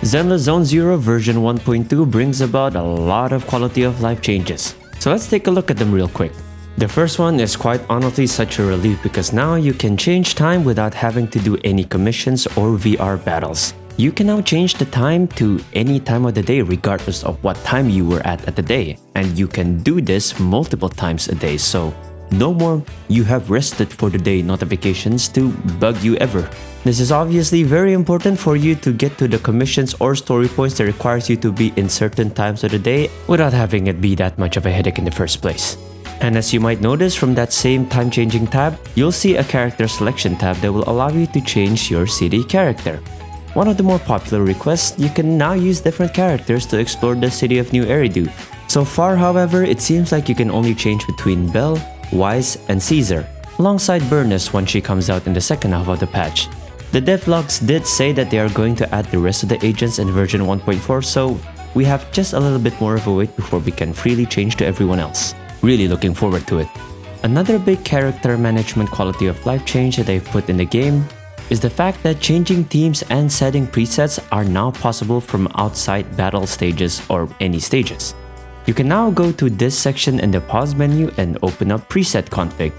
Zenless Zone 0 version 1.2 brings about a lot of quality of life changes. So let's take a look at them real quick. The first one is quite honestly such a relief because now you can change time without having to do any commissions or VR battles. You can now change the time to any time of the day regardless of what time you were at the day. And you can do this multiple times a day, so no more "you have rested for the day" notifications to bug you ever. This is obviously very important for you to get to the commissions or story points that requires you to be in certain times of the day without having it be that much of a headache in the first place. And as you might notice from that same time changing tab, you'll see a character selection tab that will allow you to change your city character. One of the more popular requests, you can now use different characters to explore the city of New Eridu. So far, however, it seems like you can only change between Belle, Wise, and Caesar, alongside Burness when she comes out in the second half of the patch. The devlogs did say that they are going to add the rest of the agents in version 1.4, so we have just a little bit more of a wait before we can freely change to everyone else. Really looking forward to it. Another big character management quality of life change that they've put in the game is the fact that changing themes and setting presets are now possible from outside battle stages or any stages. You can now go to this section in the pause menu and open up preset config.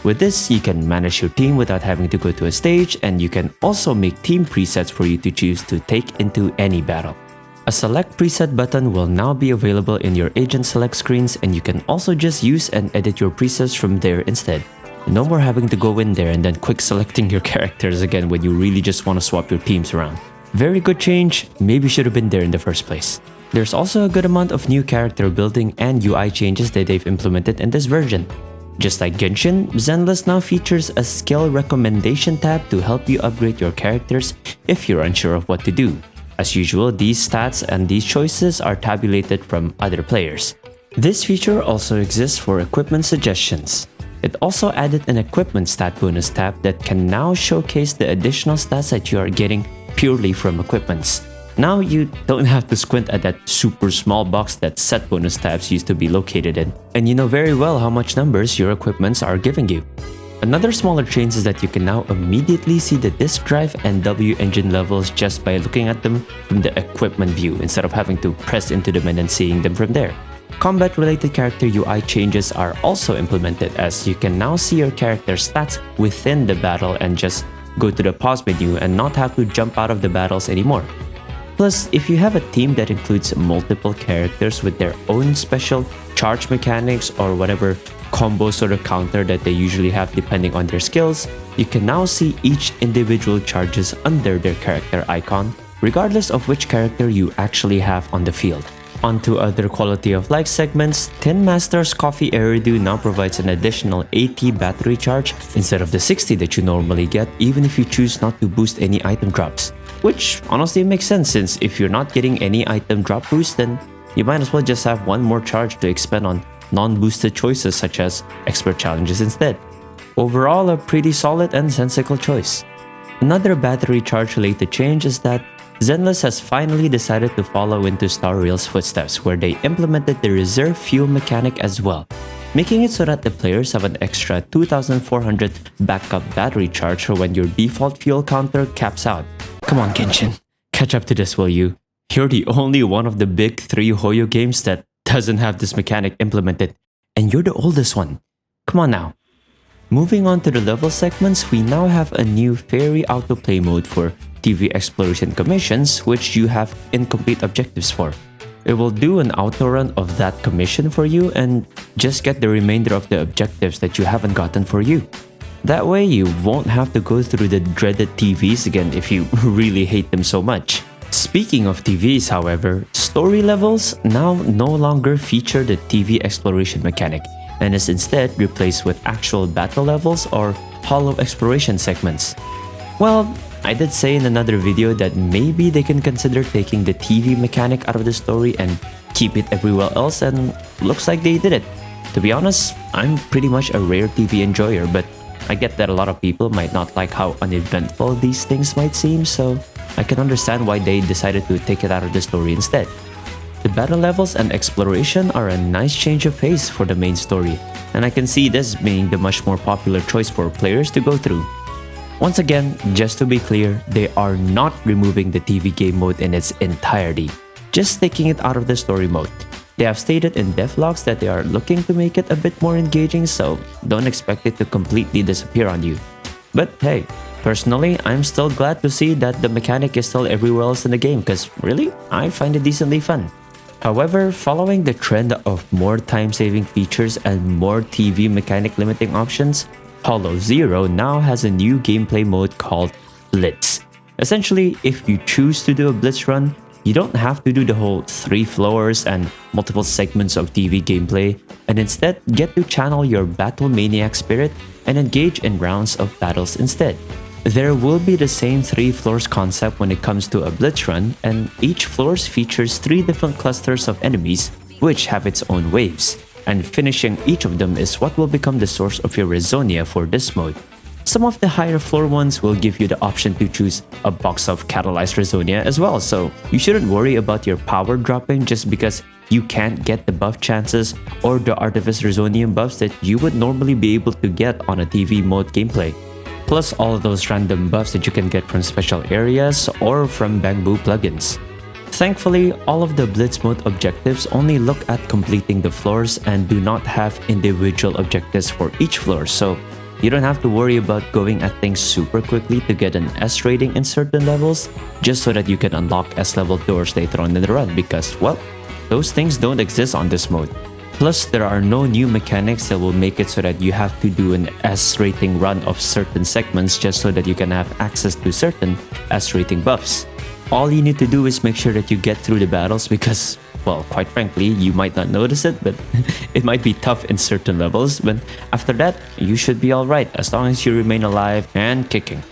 With this, you can manage your team without having to go to a stage, and you can also make team presets for you to choose to take into any battle. A select preset button will now be available in your agent select screens, and you can also just use and edit your presets from there instead. No more having to go in there and then quick selecting your characters again when you really just want to swap your teams around. Very good change, maybe should have been there in the first place. There's also a good amount of new character building and UI changes that they've implemented in this version. Just like Genshin, Zenless now features a skill recommendation tab to help you upgrade your characters if you're unsure of what to do. As usual, these stats and these choices are tabulated from other players. This feature also exists for equipment suggestions. It also added an equipment stat bonus tab that can now showcase the additional stats that you are getting purely from equipments. Now you don't have to squint at that super small box that set bonus tabs used to be located in, and you know very well how much numbers your equipments are giving you. Another smaller change is that you can now immediately see the disk drive and W engine levels just by looking at them from the equipment view instead of having to press into them and then seeing them from there. Combat-related character UI changes are also implemented, as you can now see your character stats within the battle and just go to the pause menu and not have to jump out of the battles anymore. Plus, if you have a team that includes multiple characters with their own special charge mechanics or whatever combo sort of counter that they usually have depending on their skills, you can now see each individual charges under their character icon, regardless of which character you actually have on the field. Onto other quality of life segments, Tin Master's Coffee Eridu now provides an additional 80 battery charge instead of the 60 that you normally get, even if you choose not to boost any item drops. Which honestly makes sense, since if you're not getting any item drop boost, then you might as well just have one more charge to expend on non-boosted choices such as expert challenges instead. Overall, a pretty solid and sensible choice. Another battery charge related change is that Zenless has finally decided to follow into Star Rail's footsteps, where they implemented the reserve fuel mechanic as well, making it so that the players have an extra 2,400 backup battery charge for when your default fuel counter caps out. Come on Genshin, catch up to this will you? You're the only one of the big 3 Hoyo games that doesn't have this mechanic implemented, and you're the oldest one. Come on now. Moving on to the level segments, we now have a new fairy autoplay mode for TV exploration commissions, which you have incomplete objectives for. It will do an auto run of that commission for you and just get the remainder of the objectives that you haven't gotten for you. That way you won't have to go through the dreaded TVs again if you really hate them so much. Speaking of TVs, however, story levels now no longer feature the TV exploration mechanic, and is instead replaced with actual battle levels or hollow exploration segments. Well, I did say in another video that maybe they can consider taking the TV mechanic out of the story and keep it everywhere else, and looks like they did it. To be honest, I'm pretty much a rare TV enjoyer, but I get that a lot of people might not like how uneventful these things might seem, so I can understand why they decided to take it out of the story instead. The battle levels and exploration are a nice change of pace for the main story, and I can see this being the much more popular choice for players to go through. Once again, just to be clear, they are not removing the TV game mode in its entirety, just taking it out of the story mode. They have stated in devlogs that they are looking to make it a bit more engaging, so don't expect it to completely disappear on you. But hey, personally, I'm still glad to see that the mechanic is still everywhere else in the game, cause really, I find it decently fun. However, following the trend of more time-saving features and more TV mechanic limiting options, Hollow Zero now has a new gameplay mode called Blitz. Essentially, if you choose to do a Blitz run, you don't have to do the whole 3 floors and multiple segments of TV gameplay, and instead get to channel your battle maniac spirit and engage in rounds of battles instead. There will be the same 3 floors concept when it comes to a Blitz run, and each floors features 3 different clusters of enemies which have its own waves, and finishing each of them is what will become the source of your Resonia for this mode. Some of the higher floor ones will give you the option to choose a box of catalyzed Resonia as well, so you shouldn't worry about your power dropping just because you can't get the buff chances or the Artifice Resonium buffs that you would normally be able to get on a TV mode gameplay. Plus all of those random buffs that you can get from special areas or from Bamboo plugins. Thankfully, all of the Blitz mode objectives only look at completing the floors and do not have individual objectives for each floor, so you don't have to worry about going at things super quickly to get an S rating in certain levels just so that you can unlock S level doors later on in the run because, well, those things don't exist on this mode. Plus, there are no new mechanics that will make it so that you have to do an S rating run of certain segments just so that you can have access to certain S rating buffs. All you need to do is make sure that you get through the battles because, well, quite frankly, you might not notice it, but it might be tough in certain levels, but after that, you should be alright as long as you remain alive and kicking.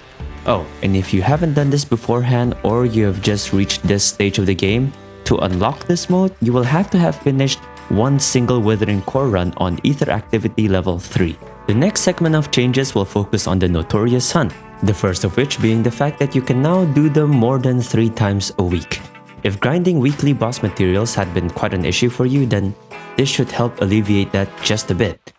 Oh, and if you haven't done this beforehand or you have just reached this stage of the game, to unlock this mode, you will have to have finished one single Withering Core run on Ether Activity level 3. The next segment of changes will focus on the Notorious Hunt, the first of which being the fact that you can now do them more than 3 times a week. If grinding weekly boss materials had been quite an issue for you, then this should help alleviate that just a bit.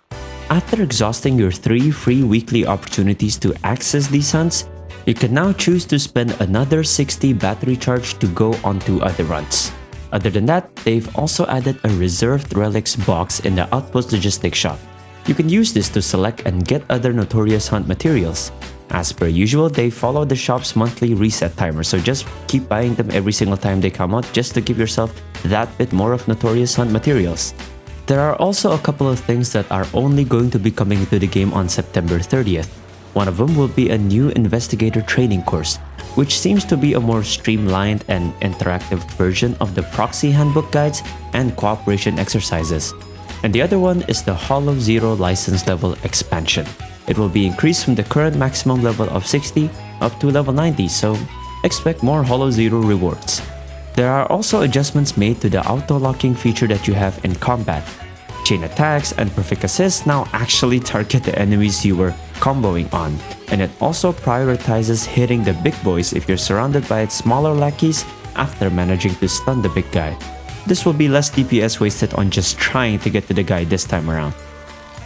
After exhausting your 3 free weekly opportunities to access these hunts, you can now choose to spend another 60 battery charge to go onto other runs. Other than that, they've also added a reserved relics box in the Outpost Logistics shop. You can use this to select and get other Notorious Hunt materials. As per usual, they follow the shop's monthly reset timer, so just keep buying them every single time they come out just to give yourself that bit more of Notorious Hunt materials. There are also a couple of things that are only going to be coming to the game on September 30th. One of them will be a new investigator training course, which seems to be a more streamlined and interactive version of the proxy handbook guides and cooperation exercises. And the other one is the Hollow Zero license level expansion. It will be increased from the current maximum level of 60 up to level 90, so expect more Hollow Zero rewards. There are also adjustments made to the auto-locking feature that you have in combat. Chain attacks and perfect assists now actually target the enemies you were comboing on, and it also prioritizes hitting the big boys if you're surrounded by its smaller lackeys after managing to stun the big guy. This will be less DPS wasted on just trying to get to the guy this time around.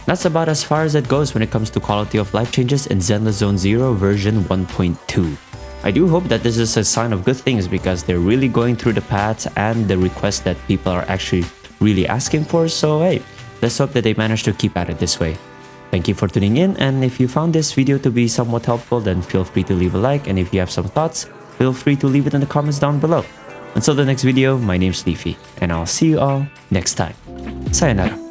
That's about as far as it goes when it comes to quality of life changes in Zenless Zone Zero version 1.2. I do hope that this is a sign of good things because they're really going through the paths and the requests that people are actually really asking for, so hey, let's hope that they manage to keep at it this way. Thank you for tuning in, and if you found this video to be somewhat helpful, then feel free to leave a like, and if you have some thoughts, feel free to leave it in the comments down below. Until the next video, my name's Leafy, and I'll see you all next time. Sayonara.